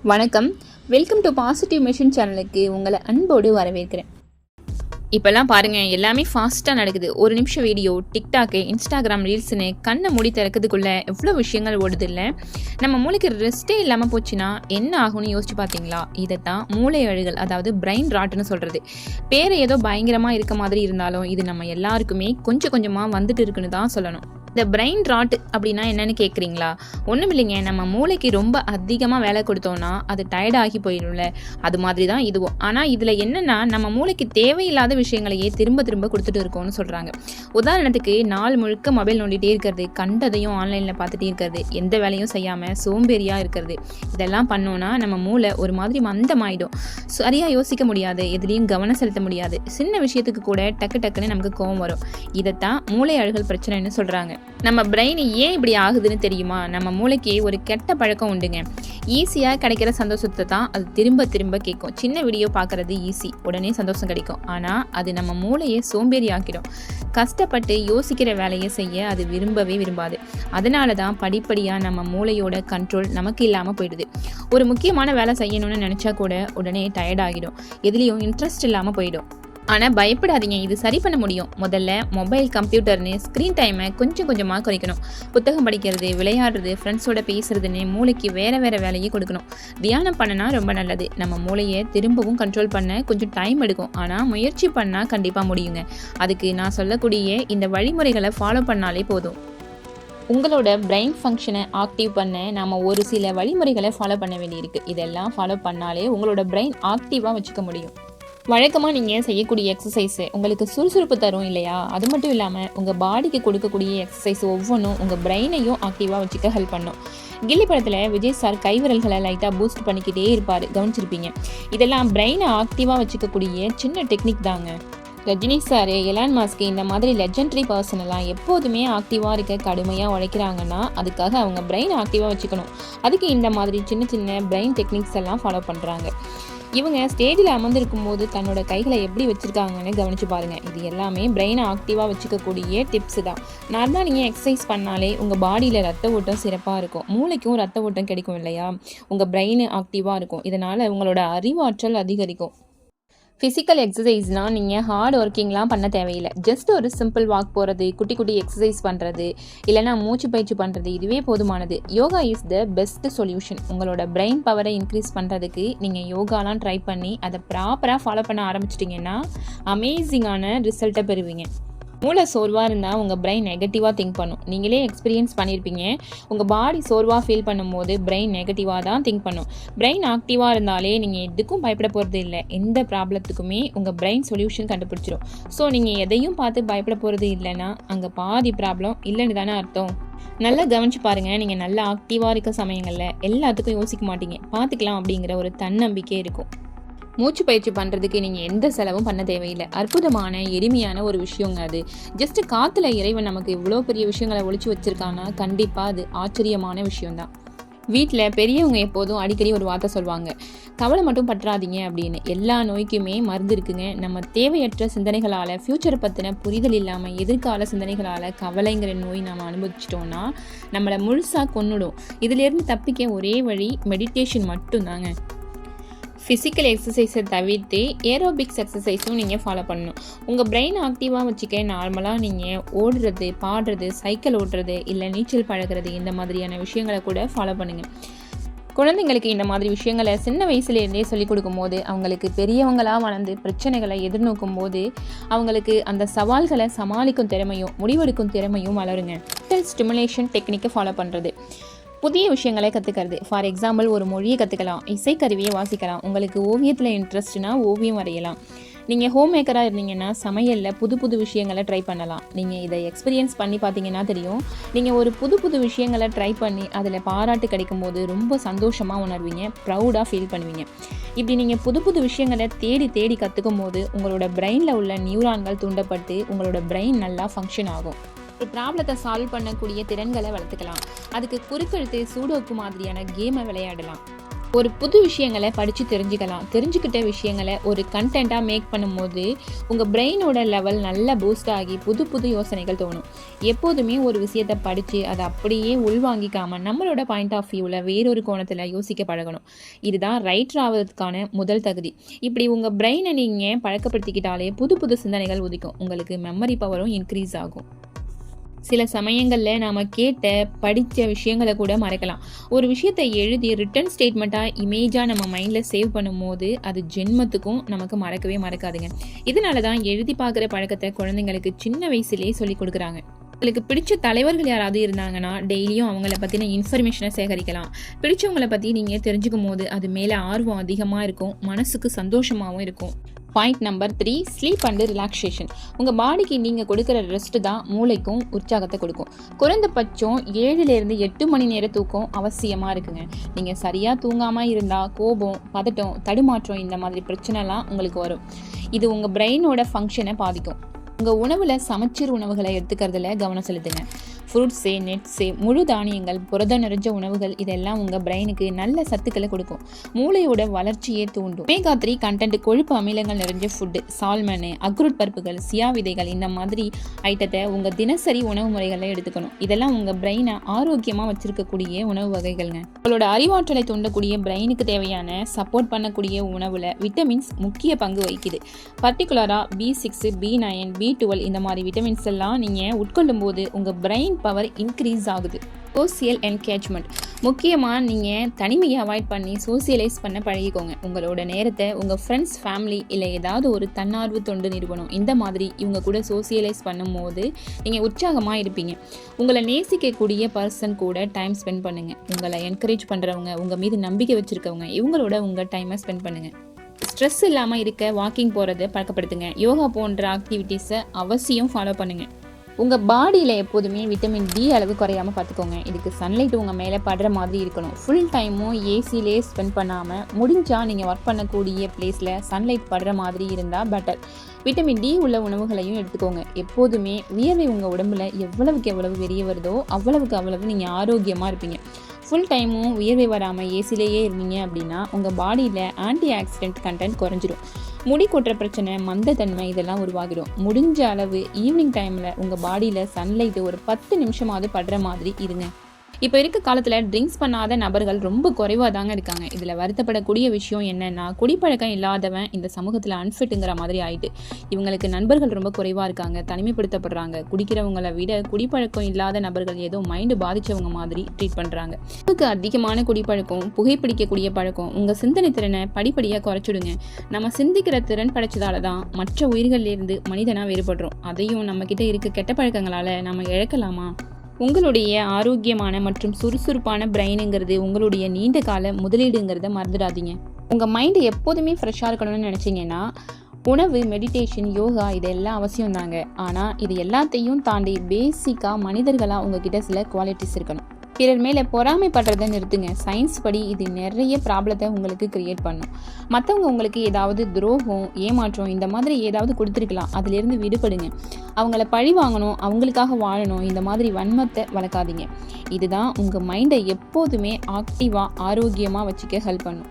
வணக்கம். Welcome to positive mission சேனலுக்கு உங்களை அன்போடு வரவேற்கிறேன். இப்போல்லாம் பாருங்கள், எல்லாமே ஃபாஸ்ட்டாக நடக்குது. ஒரு நிமிஷம் வீடியோ, டிக்டாக்கு, இன்ஸ்டாகிராம் ரீல்ஸ்னு கண்ணை மூடி திறக்கிறதுக்குள்ளே எவ்வளோ விஷயங்கள் ஓடுது இல்லை. நம்ம மூளைக்கு ரெஸ்ட்டே இல்லாமல் போச்சுன்னா என்ன ஆகும்னு யோசிச்சு பார்த்தீங்களா? இதைத்தான் மூளை அழுகல், அதாவது பிரெயின் ராட்னு சொல்கிறது. பேர் ஏதோ பயங்கரமாக இருக்க மாதிரி இருந்தாலும் இது நம்ம எல்லாருக்குமே கொஞ்சம் கொஞ்சமாக வந்துட்டு இருக்குன்னு தான் சொல்லணும். இந்த பிரெயின் ராட் அப்படின்னா என்னென்னு கேட்குறீங்களா? ஒன்றும் இல்லைங்க, நம்ம மூளைக்கு ரொம்ப அதிகமாக வேலை கொடுத்தோன்னா அது டயர்டாகி போயிடும்ல, அது மாதிரி தான் இதுவும். ஆனால் இதில் என்னென்னா, நம்ம மூளைக்கு தேவையில்லாத விஷயங்களையே திரும்ப திரும்ப கொடுத்துட்டு இருக்கோம்னு சொல்கிறாங்க. உதாரணத்துக்கு, நாள் முழுக்க மொபைல் நோண்டிகிட்டே இருக்கிறது, கண்டதையும் ஆன்லைனில் பார்த்துட்டே இருக்கிறது, எந்த வேலையும் செய்யாமல் சோம்பேறியாக இருக்கிறது, இதெல்லாம் பண்ணோன்னா நம்ம மூளை ஒரு மாதிரி மந்தமாயிடும். சரியாக யோசிக்க முடியாது, எதுலேயும் கவனம் செலுத்த முடியாது, சின்ன விஷயத்துக்கு கூட டக்கு டக்குன்னு நமக்கு கோவம் வரும். இதைத்தான் மூளை அழுகல் பிரச்சனைன்னு சொல்கிறாங்க. நம்ம பிரெயின் ஏன் இப்படி ஆகுதுன்னு தெரியுமா? நம்ம மூளைக்கு ஒரு கெட்ட பழக்கம் உண்டுங்க. ஈஸியாக கிடைக்கிற சந்தோஷத்தை தான் அது திரும்ப திரும்ப கேட்கும். சின்ன வீடியோ பார்க்குறது ஈஸி, உடனே சந்தோஷம் கிடைக்கும். ஆனால் அது நம்ம மூளையை சோம்பேறி ஆக்கிடும். கஷ்டப்பட்டு யோசிக்கிற வேலையை செய்ய அது விரும்பவே விரும்பாது. அதனால தான் படிப்படியாக நம்ம மூளையோட கண்ட்ரோல் நமக்கு இல்லாமல் போயிடுது. ஒரு முக்கியமான வேலை செய்யணும்னு நினச்சா கூட உடனே டயர்ட் ஆகிடும், எதுலேயும் இன்ட்ரெஸ்ட் இல்லாமல் போயிடும். ஆனால் பயப்படாதீங்க, இது சரி பண்ண முடியும். முதல்ல மொபைல், கம்ப்யூட்டர்னு ஸ்க்ரீன் டைமை கொஞ்சம் கொஞ்சமாக குறைக்கணும். புத்தகம் படிக்கிறது, விளையாடுறது, ஃப்ரெண்ட்ஸோட பேசுறதுன்னு மூளைக்கு வேறு வேலையை கொடுக்கணும். தியானம் பண்ணனா ரொம்ப நல்லது. நம்ம மூளையை திரும்பவும் கண்ட்ரோல் பண்ண கொஞ்சம் டைம் எடுக்கும், ஆனால் முயற்சி பண்ணால் கண்டிப்பாக முடியுங்க. அதுக்கு நான் சொல்லக்கூடிய இந்த வழிமுறைகளை ஃபாலோ பண்ணாலே போதும். உங்களோட பிரெயின் ஃபங்க்ஷனை ஆக்டிவ் பண்ண நாம் ஒரு சில வழிமுறைகளை ஃபாலோ பண்ண வேண்டியிருக்கு. இதெல்லாம் ஃபாலோ பண்ணாலே உங்களோட பிரெயின் ஆக்டிவாக வச்சுக்க முடியும். வழக்கமாக நீங்கள் செய்யக்கூடிய எக்ஸசைஸு உங்களுக்கு சுறுசுறுப்பு தரும் இல்லையா? அது மட்டும் இல்லாமல் உங்கள் பாடிக்கு கொடுக்கக்கூடிய எக்ஸசைஸ் ஒவ்வொன்றும் உங்கள் பிரெயினையும் ஆக்டிவாக வச்சுக்க ஹெல்ப் பண்ணும். கில்லி படத்தில் விஜய் சார் கைவிரல்களை லைட்டாக பூஸ்ட் பண்ணிக்கிட்டே இருப்பார், கவனிச்சிருப்பீங்க. இதெல்லாம் பிரெயினை ஆக்டிவாக வச்சுக்கக்கூடிய சின்ன டெக்னிக் தாங்க. ரஜினி சார், எலான் மாஸ்க், இந்த மாதிரி லெஜெண்டரி பர்சனெல்லாம் எப்போதுமே ஆக்டிவாக இருக்க கடுமையாக உழைக்கிறாங்கன்னா அதுக்காக அவங்க பிரெயின் ஆக்டிவாக வச்சுக்கணும். அதுக்கு இந்த மாதிரி சின்ன சின்ன பிரெயின் டெக்னிக்ஸ் எல்லாம் ஃபாலோ பண்ணுறாங்க. இவங்க ஸ்டேஜில் அமர்ந்திருக்கும் போது தன்னோட கைகளை எப்படி வச்சுருக்காங்கன்னு கவனித்து பாருங்கள். இது எல்லாமே பிரெயினை ஆக்டிவாக வச்சுக்கக்கூடிய டிப்ஸு தான். நார்மலாக நீங்கள் எக்ஸசைஸ் பண்ணாலே உங்கள் பாடியில் ரத்த ஓட்டம் சிறப்பாக இருக்கும், மூளைக்கும் ரத்த ஓட்டம் கிடைக்கும் இல்லையா? உங்கள் பிரெயின் ஆக்டிவாக இருக்கும், இதனால் உங்களோட அறிவாற்றல் அதிகரிக்கும். ஃபிசிக்கல் எக்ஸசைஸ்னால் நீங்கள் ஹார்ட் ஒர்க்கிங்லாம் பண்ண தேவையில்லை. ஜஸ்ட் ஒரு சிம்பிள் வாக் போகிறது, குட்டி குட்டி எக்ஸசைஸ் பண்ணுறது, இல்லைனா மூச்சு பயிற்சி பண்ணுறது, இதுவே போதுமானது. Yoga is the best solution. உங்களோட பிரெயின் பவரை இன்க்ரீஸ் பண்ணுறதுக்கு நீங்கள் யோகாலாம் ட்ரை பண்ணி அதை ப்ராப்பராக ஃபாலோ பண்ண ஆரம்பிச்சிட்டிங்கன்னா அமேசிங்கான ரிசல்ட்டை பெறுவீங்க. மூளை சோர்வாக இருந்தால் உங்கள் பிரெயின் நெகட்டிவாக திங்க் பண்ணும். நீங்களே எக்ஸ்பீரியன்ஸ் பண்ணியிருப்பீங்க. உங்கள் பாடி சோர்வாக ஃபீல் பண்ணும்போது பிரெயின் நெகட்டிவாக தான் திங்க் பண்ணும். பிரெயின் ஆக்டிவாக இருந்தாலே நீங்கள் எதுக்கும் பயப்பட போகிறது இல்லை. எந்த ப்ராப்ளத்துக்குமே உங்கள் பிரெயின் சொல்யூஷன் கண்டுபிடிச்சிடும். ஸோ நீங்கள் எதையும் பார்த்து பயப்பட போகிறது இல்லைன்னா அங்கே பாதி ப்ராப்ளம் இல்லைன்னு தானே அர்த்தம். நல்லா கவனிச்சு பாருங்கள். நீங்கள் நல்லா ஆக்டிவாக இருக்க சமயங்களில் எல்லாத்துக்கும் யோசிக்க மாட்டீங்க, பார்த்துக்கலாம் அப்படிங்கிற ஒரு தன்னம்பிக்கை இருக்கும். மூச்சு பயிற்சி பண்ணுறதுக்கு நீங்கள் எந்த செலவும் பண்ண தேவையில்லை. அற்புதமான எளிமையான ஒரு விஷயங்க அது. ஜஸ்ட்டு காற்றுல இறைவன் நமக்கு இவ்வளோ பெரிய விஷயங்களை ஒழிச்சு வச்சுருக்காங்கன்னா கண்டிப்பாக அது ஆச்சரியமான விஷயம்தான். வீட்டில் பெரியவங்க எப்போதும் அடிக்கடி ஒரு வார்த்தை சொல்லுவாங்க, கவலை மட்டும் பற்றாதீங்க அப்படின்னு. எல்லா நோய்க்குமே மருந்து இருக்குங்க. நம்ம தேவையற்ற சிந்தனைகளால், ஃப்யூச்சரை பற்றின புரிதல் இல்லாமல் எதிர்கால சிந்தனைகளால் கவலைங்கிற நோய் நம்ம அனுபவிச்சிட்டோன்னா நம்மளை முழுசாக கொன்னுடும். இதிலேருந்து தப்பிக்க ஒரே வழி மெடிடேஷன் மட்டும்தாங்க. ஃபிசிக்கல் எக்ஸசைஸை தவிர்த்து ஏரோபிக்ஸ் எக்ஸசைஸும் நீங்கள் ஃபாலோ பண்ணணும். உங்கள் பிரெயின் ஆக்டிவாக வச்சுக்க நார்மலாக நீங்கள் ஓடுறது, பாடுறது, சைக்கிள் ஓட்டுறது, இல்லை நீச்சல் பழகிறது, இந்த மாதிரியான விஷயங்களை கூட ஃபாலோ பண்ணுங்கள். குழந்தைங்களுக்கு இந்த மாதிரி விஷயங்களை சின்ன வயசுலேருந்தே சொல்லிக் கொடுக்கும்போது அவங்களுக்கு பெரியவங்களாக வளர்ந்து பிரச்சனைகளை எதிர்நோக்கும் போது அவங்களுக்கு அந்த சவால்களை சமாளிக்கும் திறமையும் முடிவெடுக்கும் திறமையும் வளருங்க. ஸ்டிமுலேஷன் டெக்னிக்கை ஃபாலோ பண்ணுறது, புதிய விஷயங்களை கற்றுக்கிறது. ஃபார் எக்ஸாம்பிள், ஒரு மொழியை கற்றுக்கலாம், இசைக்கருவியை வாசிக்கலாம், உங்களுக்கு ஓவியத்தில் இன்ட்ரெஸ்ட்னா ஓவியம் வரையலாம். நீங்கள் ஹோம் மேக்கராக இருந்தீங்கன்னா சமையலில் புது புது விஷயங்களை ட்ரை பண்ணலாம். நீங்கள் இதை எக்ஸ்பீரியன்ஸ் பண்ணி பார்த்தீங்கன்னா தெரியும். நீங்கள் ஒரு புது விஷயங்களை ட்ரை பண்ணி அதில் பாராட்டு கிடைக்கும்போது ரொம்ப சந்தோஷமாக உணர்வீங்க, ப்ரௌடாக ஃபீல் பண்ணுவீங்க. இப்படி நீங்கள் புது விஷயங்களை தேடி கற்றுக்கும் போது உங்களோட பிரெயினில் உள்ள நியூரான்கள் தூண்டப்பட்டு உங்களோட பிரெயின் நல்லா ஃபங்க்ஷன் ஆகும். ஒரு ப்ராப்ளத்தை சால்வ் பண்ணக்கூடிய திறன்களை வளர்த்துக்கலாம். அதுக்கு குறுக்கெழுத்து, சூடோக்கு மாதிரியான கேமை விளையாடலாம். ஒரு புது விஷயங்களை படித்து தெரிஞ்சுக்கிட்ட விஷயங்களை ஒரு கண்டென்ட்டாக மேக் பண்ணும்போது உங்கள் பிரெயினோட லெவல் நல்லா பூஸ்ட் ஆகி புது யோசனைகள் தோணும். எப்போதுமே ஒரு விஷயத்தை படித்து அதை அப்படியே உள்வாங்கிக்காமல் நம்மளோட பாயிண்ட் ஆஃப் வியூவில் வேறொரு கோணத்தில் யோசிக்க பழகணும். இதுதான் ரைட்டர் ஆகிறதுக்கான முதல் தகுதி. இப்படி உங்கள் பிரெயினை நீங்கள் பழக்கப்படுத்திக்கிட்டாலே புது புது சிந்தனைகள் உதிக்கும். உங்களுக்கு மெமரி பவரும் இன்க்ரீஸ் ஆகும். சில சமயங்களில் நாம் படித்த விஷயங்களை கூட மறக்கலாம். ஒரு விஷயத்தை எழுதி ரிட்டன் ஸ்டேட்மெண்ட்டாக இமேஜாக நம்ம மைண்டில் சேவ் பண்ணும்போது அது ஜென்மத்துக்கும் நமக்கு மறக்கவே மறக்காதுங்க. இதனால தான் எழுதி பார்க்குற பழக்கத்தை குழந்தைங்களுக்கு சின்ன வயசுலேயே சொல்லிக் கொடுக்குறாங்க. உங்களுக்கு பிடிச்ச தலைவர்கள் யாராவது இருந்தாங்கன்னா டெய்லியும் அவங்கள பற்றின இன்ஃபர்மேஷனை சேகரிக்கலாம். பிடிச்சவங்களை பற்றி நீங்கள் தெரிஞ்சுக்கும் போது அது மேலே ஆர்வம் அதிகமாக இருக்கும், மனசுக்கு சந்தோஷமாகவும் இருக்கும். Point number 3, sleep and relaxation. உங்கள் பாடிக்கு நீங்கள் கொடுக்குற ரெஸ்ட்டு தான் மூளைக்கும் உற்சாகத்தை கொடுக்கும். குறைந்தபட்சம் 7லேருந்து 8 மணி நேர தூக்கம் அவசியமாக இருக்குங்க. நீங்கள் சரியாக தூங்காமல் இருந்தால் கோபம், பதட்டம், தடுமாற்றம் இந்த மாதிரி பிரச்சனைலாம் உங்களுக்கு வரும். இது உங்கள் பிரெயினோட ஃபங்க்ஷனை பாதிக்கும். உங்கள் உணவில் சமச்சீர் உணவுகளை எடுத்துக்கிறதுல கவனம் செலுத்துங்க. ஃப்ரூட்ஸு, நட்ஸு, முழு தானியங்கள், புரதம் நிறைஞ்ச உணவுகள் இதெல்லாம் உங்கள் பிரெயினுக்கு நல்ல சத்துக்களை கொடுக்கும், மூளையோட வளர்ச்சியை தூண்டும். ஒமேகா 3 கண்டென்ட், கொழுப்பு அமிலங்கள் நிறைஞ்ச ஃபுட்டு, சால்மனு, அக்ரூட் பருப்புகள், சியா விதைகள் இந்த மாதிரி ஐட்டத்தை உங்கள் தினசரி உணவு முறைகளில் எடுத்துக்கணும். இதெல்லாம் உங்கள் பிரெயினை ஆரோக்கியமாக வச்சுருக்கக்கூடிய உணவு வகைகள்ங்க. உங்களோட அறிவாற்றலை தூண்டக்கூடிய பிரெயினுக்கு தேவையான சப்போர்ட் பண்ணக்கூடிய உணவில் விட்டமின்ஸ் முக்கிய பங்கு வகிக்குது. பர்டிகுலராக B6, B9, B12 இந்த மாதிரி விட்டமின்ஸ் எல்லாம் நீங்கள் உட்கொள்ளும் போது உங்கள் பிரெயின் பவர் இன்க்ரீஸ் ஆகுது. Social engagement. முக்கியமாக நீங்கள் தனிமையை அவாய்ட் பண்ணி சோசியலைஸ் பண்ண பழகிக்கோங்க. உங்களோட நேரத்தை உங்கள் ஃப்ரெண்ட்ஸ், ஃபேமிலி இல்லை ஏதாவது ஒரு தன்னார்வ தொண்டு நிறுவனம் இந்த மாதிரி இவங்க கூட சோசியலைஸ் பண்ணும்போது நீங்கள் உற்சாகமாக இருப்பீங்க. உங்களை நேசிக்கக்கூடிய பர்சன் கூட டைம் ஸ்பெண்ட் பண்ணுங்கள். உங்களை என்கரேஜ் பண்ணுறவங்க, உங்கள் மீது நம்பிக்கை வச்சுருக்கவங்க இவங்களோட உங்கள் டைமை ஸ்பெண்ட் பண்ணுங்கள். ஸ்ட்ரெஸ் இல்லாமல் இருக்க வாக்கிங் போகிறத பழக்கப்படுத்துங்க. யோகா போன்ற ஆக்டிவிட்டீஸை அவசியம் ஃபாலோ பண்ணுங்கள். உங்கள் பாடியில் எப்போதுமே விட்டமின் D அளவு குறையாமல் பார்த்துக்கோங்க. இதுக்கு சன்லைட் உங்கள் மேலே படுற மாதிரி இருக்கணும். ஃபுல் டைமும் ஏசிலே ஸ்பெண்ட் பண்ணாமல் முடிஞ்சால் நீங்கள் ஒர்க் பண்ணக்கூடிய பிளேஸில் சன்லைட் படுற மாதிரி இருந்தால் பெட்டர். விட்டமின் D உள்ள உணவுகளையும் எடுத்துக்கோங்க. எப்போதுமே வியர்வை உங்கள் உடம்புல எவ்வளவுக்கு எவ்வளவு வெளியே வருதோ அவ்வளவுக்கு நீங்கள் ஆரோக்கியமாக இருப்பீங்க. ஃபுல் டைமும் வியர்வை வராமல் ஏசிலேயே இருந்தீங்க அப்படின்னா உங்கள் பாடியில் ஆன்டி ஆக்சிடென்ட் கண்டென்ட் குறைஞ்சிடும். முடி கொட்டுற பிரச்சனை, மந்தத்தன்மை இதெல்லாம் உருவாகிடும். முடிஞ்ச அளவு ஈவினிங் டைமில் உங்கள் பாடியில் சன்லைட்டு ஒரு 10 நிமிஷமாவது படுற மாதிரி இருங்க. இப்போ இருக்க காலத்தில் ட்ரிங்க்ஸ் பண்ணாத நபர்கள் ரொம்ப குறைவாக தாங்க இருக்காங்க. இதில் வருத்தப்படக்கூடிய விஷயம் என்னென்னா குடிப்பழக்கம் இல்லாதவன் இந்த சமூகத்தில் அன்ஃபிட்டுங்கிற மாதிரி ஆயிட்டு. இவங்களுக்கு நண்பர்கள் ரொம்ப குறைவாக இருக்காங்க, தனிமைப்படுத்தப்படுறாங்க. குடிக்கிறவங்களை விட குடிப்பழக்கம் இல்லாத நபர்கள் ஏதோ மைண்டு பாதித்தவங்க மாதிரி ட்ரீட் பண்ணுறாங்க. இதுக்கு அதிகமான குடிப்பழக்கம், புகைப்பிடிக்கக்கூடிய பழக்கம் உங்கள் சிந்தனை திறனை படிப்படியாக குறைச்சிடுங்க. நம்ம சிந்திக்கிற திறன் படைச்சதால தான் மற்ற உயிர்களிலிருந்து மனிதனாக வேறுபடுறோம். அதையும் நம்மக்கிட்ட இருக்க கெட்ட பழக்கங்களால் நம்ம இழக்கலாமா? உங்களுடைய ஆரோக்கியமான மற்றும் சுறுசுறுப்பான பிரெயினுங்கிறது உங்களுடைய நீண்ட கால முதலீடுங்கிறத மறந்துடாதீங்க. உங்கள் மைண்டு எப்போதுமே ஃப்ரெஷ்ஷாக இருக்கணும்னு நினச்சிங்கன்னா உணவு, மெடிடேஷன், யோகா இதெல்லாம் அவசியம் தாங்க. ஆனால் இது எல்லாத்தையும் தாண்டி பேசிக்காக மனிதர்களாக உங்ககிட்ட சில குவாலிட்டிஸ் இருக்கணும். பிறர் மேலே பொறாமைப்படுறதை நிறுத்துங்க. சயின்ஸ் படி இது நிறைய ப்ராப்ளத்தை உங்களுக்கு கிரியேட் பண்ணும். மற்றவங்க உங்களுக்கு ஏதாவது துரோகம், ஏமாற்றம் இந்த மாதிரி ஏதாவது கொடுத்துருக்கலாம், அதிலிருந்து விடுபடுங்க. அவங்கள பழி வாங்கணும், அவங்களுக்காக வாழணும் இந்த மாதிரி வன்மத்தை வளர்க்காதீங்க. இதுதான் உங்கள் மைண்டை எப்போதுமே ஆக்டிவாக ஆரோக்கியமாக வச்சுக்க ஹெல்ப் பண்ணும்.